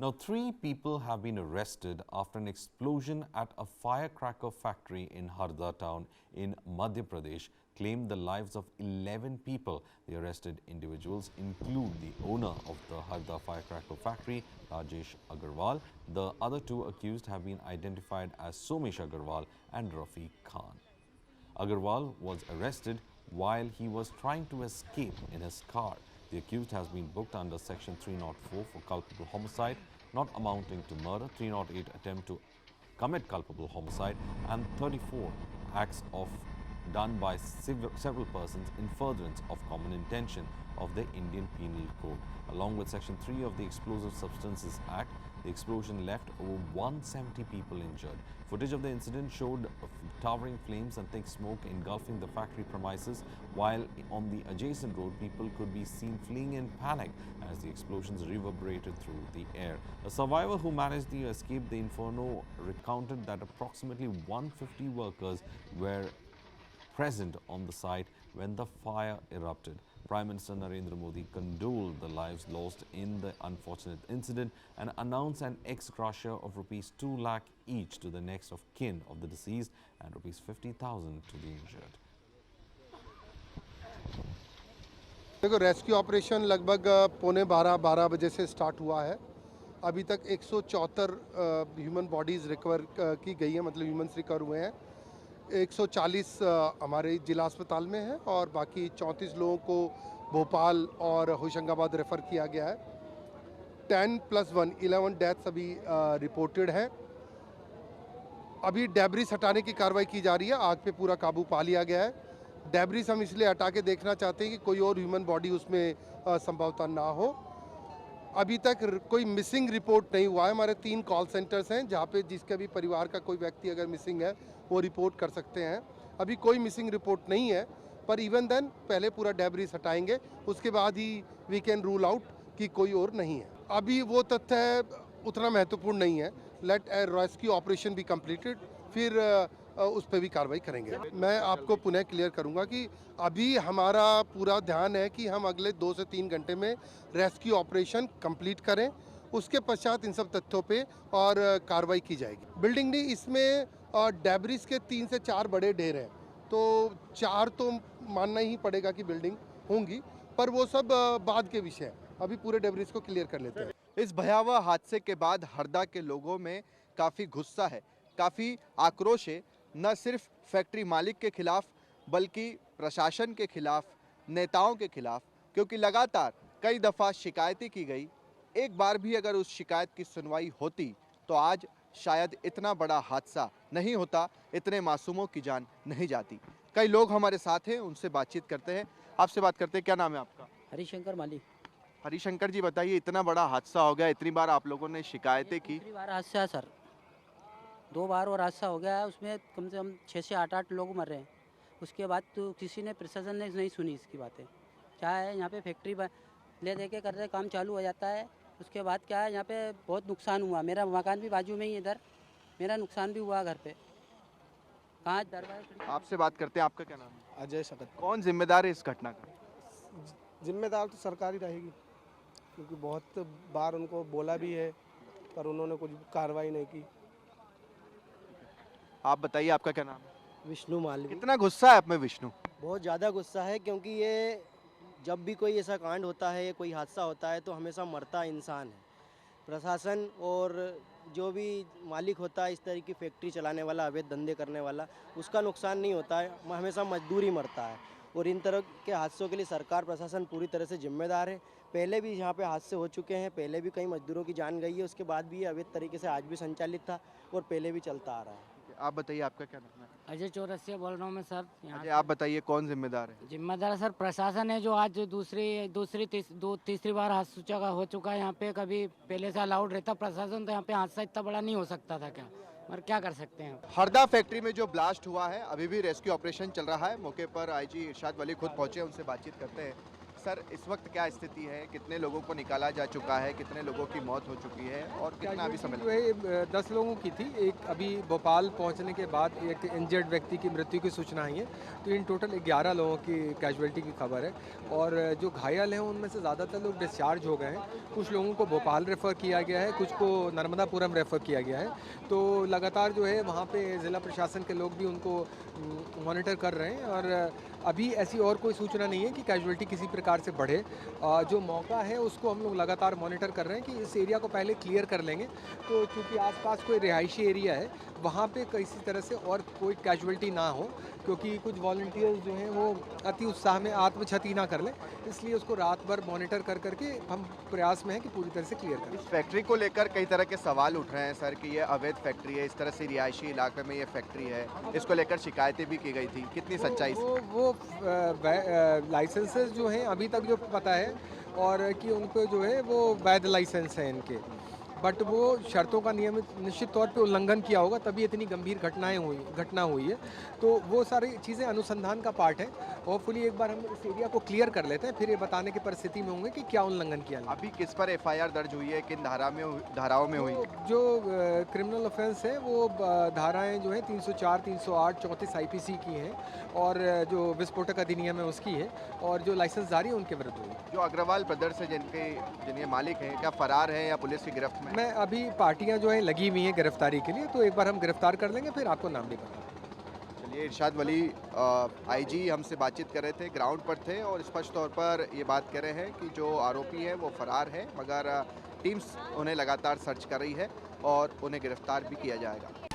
Now, 3 people have been arrested after an explosion at a firecracker factory in Harda town in Madhya Pradesh claimed the lives of 11 people. The arrested individuals include the owner of the Harda firecracker factory, Rajesh Agarwal. The other 2 accused have been identified as Somesh Agarwal and Rafiq Khan. Agarwal was arrested while he was trying to escape in his car. The accused has been booked under Section 304 for culpable homicide, not amounting to murder, 308 attempt to commit culpable homicide, and 34 acts done by several persons in furtherance of common intention of the Indian Penal Code. Along with Section 3 of the Explosive Substances Act, the explosion left over 170 people injured. Footage of the incident showed towering flames and thick smoke engulfing the factory premises, while on the adjacent road, people could be seen fleeing in panic as the explosions reverberated through the air. A survivor who managed to escape the inferno recounted that approximately 150 workers were present on the site when the fire erupted. Prime Minister Narendra Modi condoled the lives lost in the unfortunate incident and announced an ex gratia of rupees 2 lakh each to the next of kin of the deceased and rupees 50,000 to the injured. देखो, rescue operation लगभग 11:45 बजे से start हुआ है। अभी तक 174 human bodies recover की गई है, मतलब ह्यूमन्स रिकवर हुए हैं। 140 हमारे जिला अस्पताल में है और बाकी 34 लोगों को भोपाल और होशंगाबाद रेफ़र किया गया है। 10+1 11 डेथ्स अभी रिपोर्टेड हैं। अभी डेब्रिस हटाने की कार्रवाई की जा रही है। आग पे पूरा काबू पा लिया गया है। डेब्रिस हम इसलिए हटा के देखना चाहते हैं कि कोई और ह्यूमन बॉडी उसमें संभवतः ना हो। अभी तक कोई मिसिंग रिपोर्ट नहीं हुआ है। हमारे 3 कॉल सेंटर्स हैं जहाँ पे जिसके भी परिवार का कोई व्यक्ति अगर मिसिंग है वो रिपोर्ट कर सकते हैं। अभी कोई मिसिंग रिपोर्ट नहीं है, पर इवन देन पहले पूरा डेब्रिस हटाएंगे, उसके बाद ही वी कैन रूल आउट कि कोई और नहीं है। अभी वो तथ्य उतना महत्वपूर्ण नहीं है। Let a rescue operation be completed, फिर उस पर भी कार्रवाई करेंगे। मैं आपको पुनः क्लियर करूंगा कि अभी हमारा पूरा ध्यान है कि हम अगले 2 से 3 घंटे में रेस्क्यू ऑपरेशन कंप्लीट करें। उसके पश्चात इन सब तथ्यों पे और कार्रवाई की जाएगी। बिल्डिंग नहीं, इसमें डेब्रिस के 3 से 4 बड़े ढेर हैं, तो 4 तो मानना ही पड़ेगा कि बिल्डिंग होंगी, पर वो सब बाद के विषय हैं। अभी पूरे डेब्रिस को क्लियर कर लेते हैं। इस भयावह हादसे के बाद हरदा के लोगों में काफ़ी गुस्सा है, काफ़ी आक्रोश है, न सिर्फ फैक्ट्री मालिक के खिलाफ बल्कि प्रशासन के खिलाफ, नेताओं के खिलाफ, क्योंकि लगातार कई दफ़ा शिकायतें की गई। एक बार भी अगर उस शिकायत की सुनवाई होती तो आज शायद इतना बड़ा हादसा नहीं होता, इतने मासूमों की जान नहीं जाती। कई लोग हमारे साथ हैं, उनसे बातचीत करते हैं। आपसे बात करते हैं, क्या नाम है आपका? हरिशंकर माली। हरिशंकर जी, बताइए, इतना बड़ा हादसा हो गया, इतनी बार आप लोगों ने शिकायतें की। दूसरी बार हादसा है सर, 2 बार और हादसा हो गया है। उसमें कम से कम 6 से 8 लोग मर रहे हैं। उसके बाद तो किसी ने, प्रशासन ने नहीं सुनी इसकी बातें। क्या है, यहाँ पे फैक्ट्री ले दे के कर रहे, काम चालू हो जाता है। उसके बाद क्या है, यहाँ पे बहुत नुकसान हुआ। मेरा मकान भी बाजू में ही, इधर मेरा नुकसान भी हुआ घर पे। कहाँ दरबार। आपसे बात करते हैं, आपका क्या नाम है? अजय सकत। कौन जिम्मेदार है इस घटना का? जिम्मेदार तो सरकार ही रहेगी, क्योंकि बहुत बार उनको बोला भी है पर उन्होंने कुछ कार्रवाई नहीं की। आप बताइए, आपका क्या नाम है? विष्णु मालवी। कितना गुस्सा है आप में विष्णु? बहुत ज़्यादा गुस्सा है, क्योंकि ये जब भी कोई ऐसा कांड होता है, कोई हादसा होता है, तो हमेशा मरता इंसान है। प्रशासन और जो भी मालिक होता है इस तरह की फैक्ट्री चलाने वाला, अवैध धंधे करने वाला, उसका नुकसान नहीं होता है, हमेशा मजदूर ही मरता है। और इन तरह के हादसों के लिए सरकार, प्रशासन पूरी तरह से जिम्मेदार है। पहले भी यहाँ पे हादसे हो चुके हैं, पहले भी कई मजदूरों की जान गई है, उसके बाद भी ये अवैध तरीके से आज भी संचालित था और पहले भी चलता आ रहा है। आप बताइए, आपका क्या नाम है? अजय चौरसिया बोल रहा हूँ मैं सर। अजय, आप बताइए, कौन जिम्मेदार है? जिम्मेदार सर प्रशासन है, जो आज तीसरी बार हादसा हो चुका है यहाँ पे। कभी पहले से अलाउड रहता प्रशासन, तो यहाँ पे हादसा इतना बड़ा नहीं हो सकता था क्या, और क्या कर सकते हैं। हरदा फैक्ट्री में जो ब्लास्ट हुआ है, अभी भी रेस्क्यू ऑपरेशन चल रहा है। मौके पर आईजी इरशाद वली खुद पहुंचे, उनसे बातचीत करते हैं। सर इस वक्त क्या स्थिति है, कितने लोगों को निकाला जा चुका है, कितने लोगों की मौत हो चुकी है और कितना अभी समय जो है 10 लोगों की थी। एक अभी भोपाल पहुंचने के बाद एक इंजर्ड व्यक्ति की मृत्यु की सूचना आई है, तो इन टोटल 11 लोगों की कैजुअलिटी की खबर है। और जो घायल हैं उनमें से ज़्यादातर लोग डिस्चार्ज हो गए हैं। कुछ लोगों को भोपाल रेफ़र किया गया है, कुछ को नर्मदापुरम रेफ़र किया गया है। तो लगातार जो है वहाँ पे ज़िला प्रशासन के लोग भी उनको मॉनिटर कर रहे हैं और अभी ऐसी और कोई सूचना नहीं है कि कैजुअलिटी किसी प्रकार से बढ़े। जो मौका है उसको हम लोग लगातार मॉनिटर कर रहे हैं कि इस एरिया को पहले क्लियर कर लेंगे। तो चूँकि आसपास कोई रिहायशी एरिया है वहाँ पे किसी तरह से और कोई कैजुअलिटी ना हो, क्योंकि कुछ वॉलंटियर्स जो हैं वो अति उत्साह में आत्मक्षति ना कर लें, इसलिए उसको रात भर मॉनिटर कर करके हम प्रयास में हैं कि पूरी तरह से क्लियर करें। इस फैक्ट्री को लेकर कई तरह के सवाल उठ रहे हैं सर कि ये अवैध फैक्ट्री है, इस तरह से रिहायशी इलाके में ये फैक्ट्री है, इसको लेकर शिकायतें भी की गई थी, कितनी सच्चाई? वो लाइसेंसेस जो हैं अभी तक जो पता है और कि उनको जो है वो वैध लाइसेंस हैं इनके, बट वो शर्तों का निश्चित तौर पे उल्लंघन किया होगा तभी इतनी गंभीर घटना हुई है। तो वो सारी चीज़ें अनुसंधान का पार्ट है। होपफुली एक बार हम इस एरिया को क्लियर कर लेते हैं, फिर ये बताने की परिस्थिति में होंगे कि क्या उल्लंघन किया। अभी किस पर एफआईआर दर्ज हुई है, किन धाराओं में हुई? जो क्रिमिनल ऑफेंस है वो धाराएं जो हैं 304, 308, 34 आईपीसी की हैं और जो विस्फोटक अधिनियम है उसकी है, और जो लाइसेंसधारी है उनके विरुद्ध हुई। जो अग्रवाल ब्रदर्स है जिनके मालिक हैं, क्या फरार हैं या पुलिस की गिरफ्त में? मैं अभी पार्टियां जो है लगी हुई हैं गिरफ्तारी के लिए, तो एक बार हम गिरफ्तार कर लेंगे फिर आपको नाम भी बताएंगे। चलिए, इरशाद वली आईजी हमसे बातचीत कर रहे थे, ग्राउंड पर थे और स्पष्ट तौर पर ये बात कह रहे हैं कि जो आरोपी है वो फरार है, मगर टीम्स उन्हें लगातार सर्च कर रही है और उन्हें गिरफ्तार भी किया जाएगा।